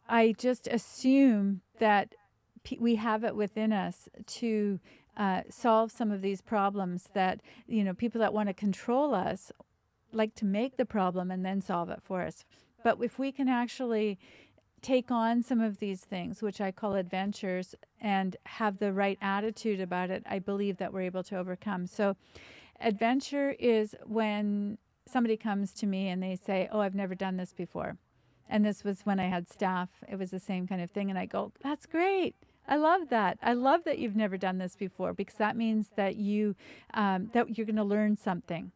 I just assume that we have it within us to solve some of these problems that, people that want to control us like to make the problem and then solve it for us. But if we can actually take on some of these things, which I call adventures, and have the right attitude about it, I believe that we're able to overcome. So adventure is when somebody comes to me and they say, "Oh, I've never done this before." And this was when I had staff. It was the same kind of thing. And I go, "That's great. I love that. I love that you've never done this before, because that means that you're going to learn something."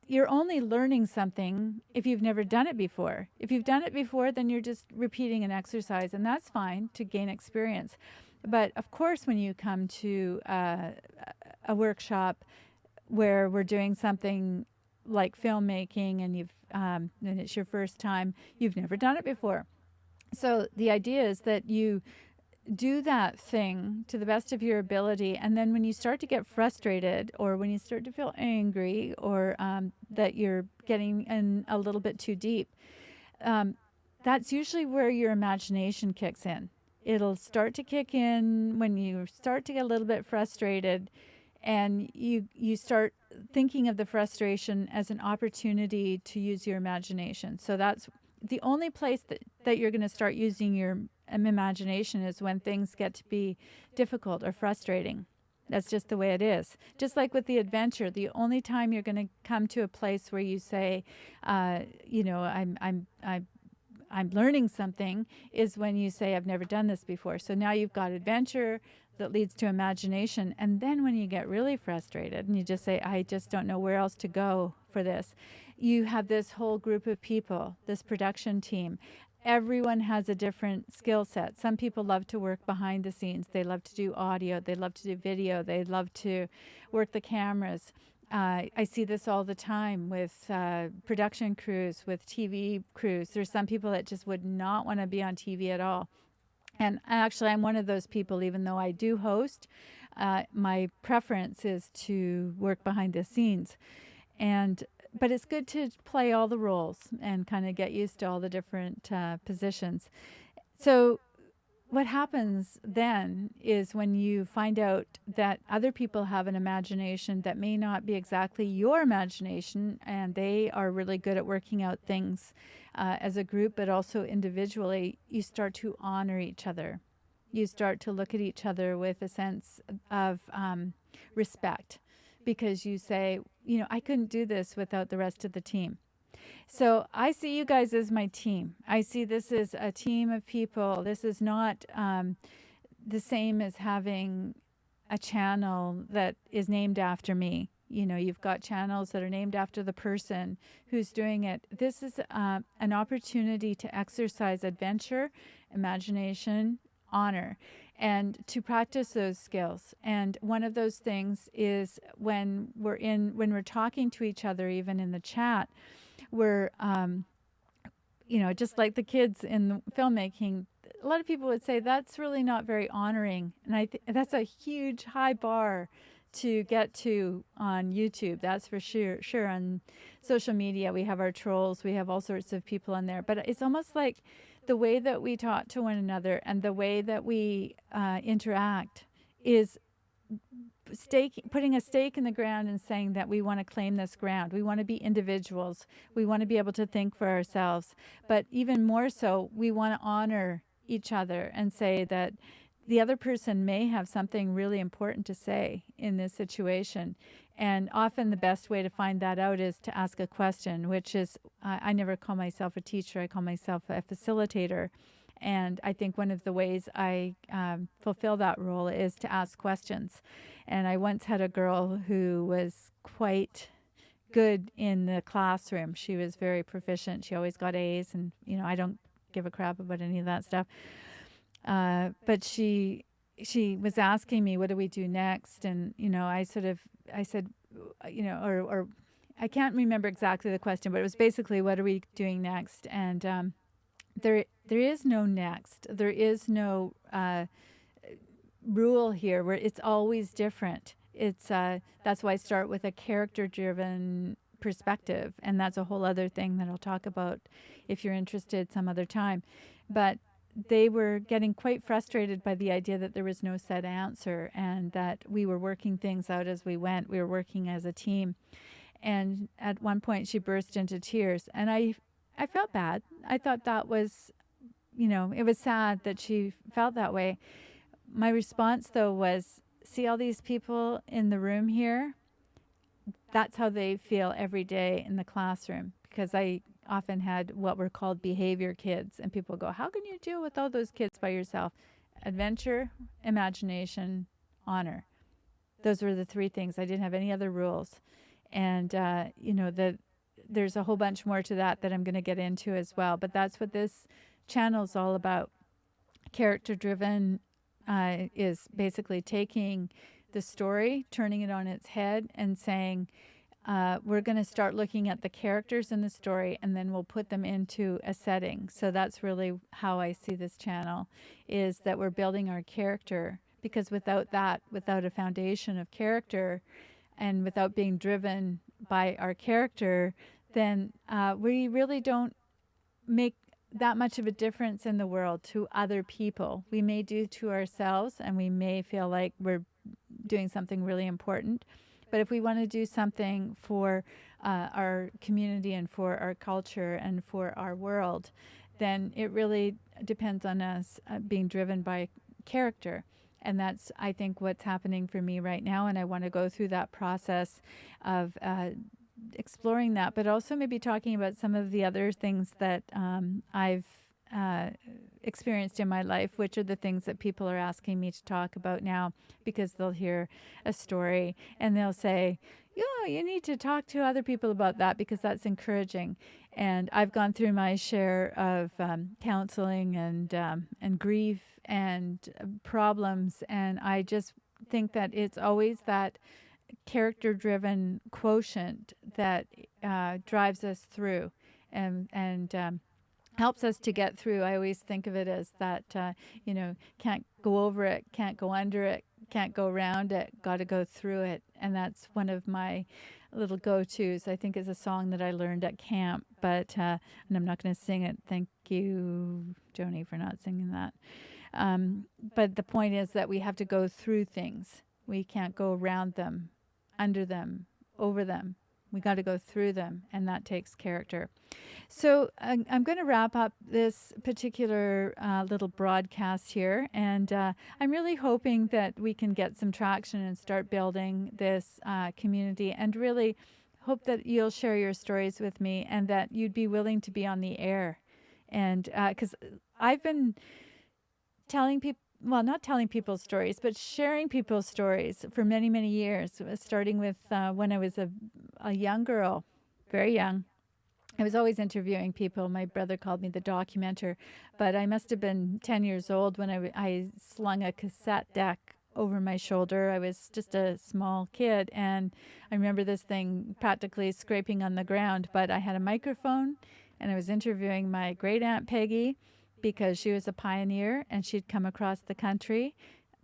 You're only learning something if you've never done it before. If you've done it before, then you're just repeating an exercise, and that's fine to gain experience. But of course, when you come to a workshop where we're doing something like filmmaking and and it's your first time, you've never done it before. So the idea is that you do that thing to the best of your ability, and then when you start to get frustrated or when you start to feel angry or that you're getting in a little bit too deep, um, that's usually where your imagination kicks in. It'll start to kick in when you start to get a little bit frustrated, and you start thinking of the frustration as an opportunity to use your imagination. So that's the only place that you're going to start using your imagination, is when things get to be difficult or frustrating. That's just the way it is. Just like with the adventure, the only time you're going to come to a place where you say, I'm learning something, is when you say, I've never done this before. So now you've got adventure that leads to imagination. And then when you get really frustrated and you just say, I just don't know where else to go for this, you have this whole group of people, this production team. Everyone has a different skill set. Some people love to work behind the scenes. They love to do audio. They love to do video. They love to work the cameras. I see this all the time with production crews, with TV crews. There's some people that just would not want to be on TV at all. And actually, I'm one of those people, even though I do host. My preference is to work behind the scenes. But it's good to play all the roles and kind of get used to all the different positions. So what happens then is when you find out that other people have an imagination that may not be exactly your imagination, and they are really good at working out things as a group, but also individually, you start to honor each other. You start to look at each other with a sense of respect, because you say, I couldn't do this without the rest of the team. So I see you guys as my team. I see this as a team of people. This is not the same as having a channel that is named after me. You've got channels that are named after the person who's doing it. This is an opportunity to exercise adventure, imagination, honor, and to practice those skills. And one of those things is when we're talking to each other, even in the chat, we're just like the kids in the filmmaking. A lot of people would say that's really not very honoring, and I think that's a huge high bar to get to on YouTube. That's for sure. Sure, on social media we have our trolls, we have all sorts of people on there, but it's almost like the way that we talk to one another and the way that we interact is putting a stake in the ground and saying that we want to claim this ground. We want to be individuals. We want to be able to think for ourselves. But even more so, we want to honor each other and say that the other person may have something really important to say in this situation. And often the best way to find that out is to ask a question, which is, I never call myself a teacher, I call myself a facilitator. And I think one of the ways I fulfill that role is to ask questions. And I once had a girl who was quite good in the classroom. She was very proficient. She always got A's, and I don't give a crap about any of that stuff. But she was asking me, what do we do next? And I said, or I can't remember exactly the question, but it was basically, what are we doing next? And there is no next. There is no rule here where it's always different. It's that's why I start with a character-driven perspective, and that's a whole other thing that I'll talk about if you're interested some other time. But they were getting quite frustrated by the idea that there was no set answer and that we were working things out as we went. We were working as a team. And at one point she burst into tears, and I felt bad. I thought that was, it was sad that she felt that way. My response, though, was, see all these people in the room here? That's how they feel every day in the classroom, because I often had what were called behavior kids, and people go, how can you deal with all those kids by yourself? Adventure, imagination, honor. Those were the three things. I didn't have any other rules. And, there's a whole bunch more to that I'm going to get into as well. But that's what this channel is all about. Character-driven is basically taking the story, turning it on its head, and saying, we're going to start looking at the characters in the story, and then we'll put them into a setting. So that's really how I see this channel, is that we're building our character, because without that, without a foundation of character, and without being driven by our character, then we really don't make that much of a difference in the world to other people. We may do to ourselves, and we may feel like we're doing something really important. But if we want to do something for our community and for our culture and for our world, then it really depends on us being driven by character. And that's, I think, what's happening for me right now. And I want to go through that process of exploring that, but also maybe talking about some of the other things that I've experienced in my life, which are the things that people are asking me to talk about now, because they'll hear a story and they'll say, yeah, you need to talk to other people about that, because that's encouraging. And I've gone through my share of counseling and grief and problems, and I just think that it's always that character-driven quotient that drives us through and helps us to get through. I always think of it as that, can't go over it, can't go under it, can't go around it, got to go through it. And that's one of my little go-tos. I think it's a song that I learned at camp, but and I'm not going to sing it. Thank you, Joni, for not singing that. But the point is that we have to go through things. We can't go around them, under them, over them. We got to go through them, and that takes character. So I'm going to wrap up this particular little broadcast here, and I'm really hoping that we can get some traction and start building this community, and really hope that you'll share your stories with me and that you'd be willing to be on the air. And because I've been telling people, well, not telling people's stories, but sharing people's stories for many, many years, starting with when I was a young girl, very young. I was always interviewing people. My brother called me the documenter, but I must have been 10 years old when I slung a cassette deck over my shoulder. I was just a small kid, and I remember this thing practically scraping on the ground, but I had a microphone, and I was interviewing my great-aunt Peggy, because she was a pioneer, and she'd come across the country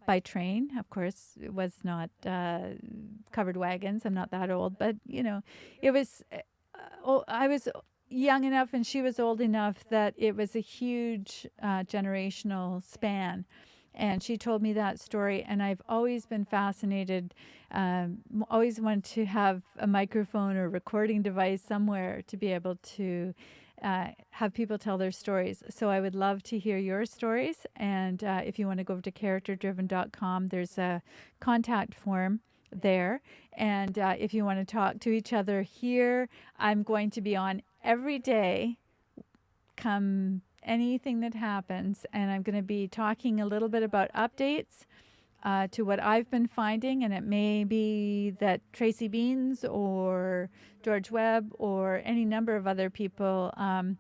by train. Of course, it was not covered wagons. I'm not that old, but, it was, I was young enough and she was old enough that it was a huge generational span. And she told me that story, and I've always been fascinated, always wanted to have a microphone or recording device somewhere to be able to have people tell their stories. So I would love to hear your stories. And if you want to go over to characterdriven.com, there's a contact form there. And if you want to talk to each other here, I'm going to be on every day, come anything that happens. And I'm going to be talking a little bit about updates to what I've been finding, and it may be that Tracy Beans or George Webb or any number of other people. I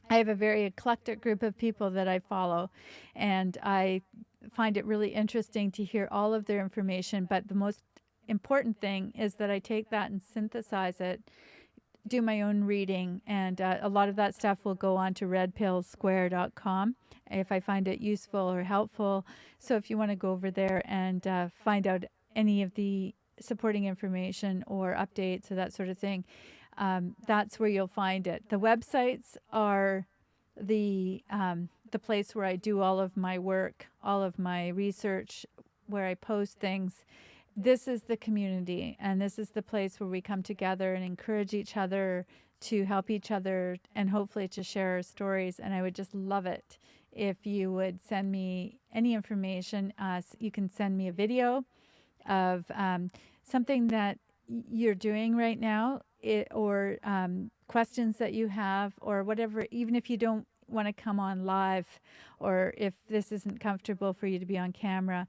have a very eclectic group of people that I follow, and I find it really interesting to hear all of their information. But the most important thing is that I take that and synthesize it, do my own reading, and a lot of that stuff will go on to redpillsquare.com if I find it useful or helpful. So if you want to go over there and find out any of the supporting information or updates or that sort of thing, that's where you'll find it. The websites are the place where I do all of my work, all of my research, where I post things. This is the community, and this is the place where we come together and encourage each other to help each other and hopefully to share our stories. And I would just love it if you would send me any information. You can send me a video of something that you're doing right now, or questions that you have, or whatever, even if you don't want to come on live, or if this isn't comfortable for you to be on camera.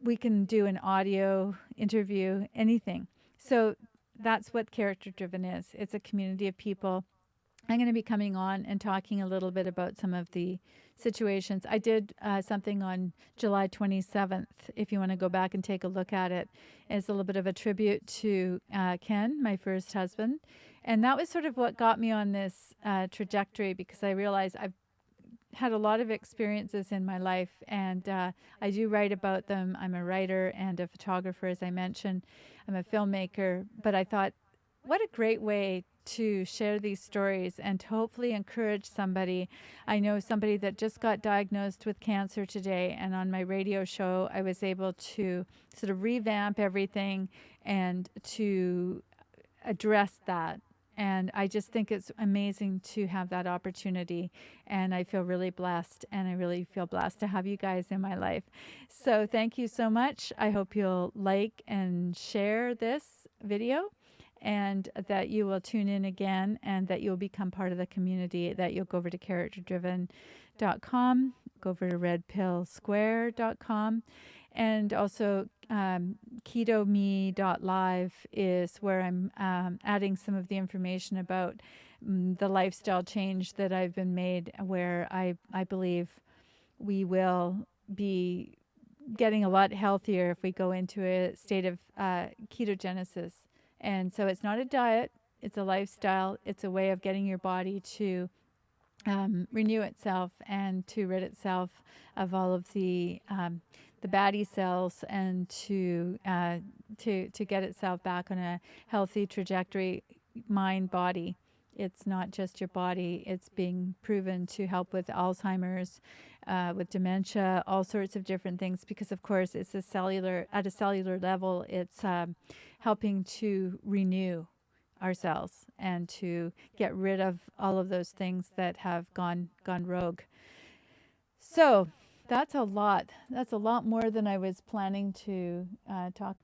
We can do an audio interview, anything. So that's what Character Driven is. It's a community of people, I'm going to be coming on and talking a little bit about some of the situations. I did something on July 27th, if you want to go back and take a look at it. It's a little bit of a tribute to Ken, my first husband. And that was sort of what got me on this trajectory, because I realized I've had a lot of experiences in my life, and I do write about them. I'm a writer and a photographer, as I mentioned. I'm a filmmaker, but I thought, what a great way to share these stories and to hopefully encourage somebody. I know somebody that just got diagnosed with cancer today, and on my radio show, I was able to sort of revamp everything and to address that. And I just think it's amazing to have that opportunity. And I feel really blessed. And I really feel blessed to have you guys in my life. So thank you so much. I hope you'll like and share this video, and that you will tune in again, and that you'll become part of the community, that you'll go over to characterdriven.com, go over to redpillsquare.com. And also keto.me.live is where I'm adding some of the information about the lifestyle change that I've been made, where I believe we will be getting a lot healthier if we go into a state of ketogenesis. And so it's not a diet, it's a lifestyle. It's a way of getting your body to renew itself and to rid itself of all of the baddie cells, and to get itself back on a healthy trajectory, mind, body. It's not just your body. It's being proven to help with Alzheimer's, with dementia, all sorts of different things, because of course it's at a cellular level. It's helping to renew ourselves and to get rid of all of those things that have gone rogue. So that's a lot. That's a lot more than I was planning to talk.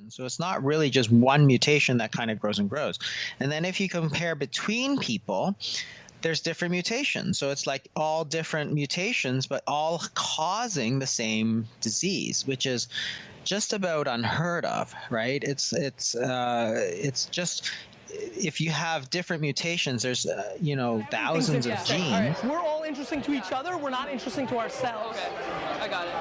So it's not really just one mutation that kind of grows and grows. And then if you compare between people, there's different mutations. So it's like all different mutations, but all causing the same disease, which is just about unheard of, right? It's just if you have different mutations, there's thousands of genes. We're all interesting to each other. We're not interesting to ourselves. Okay, I got it.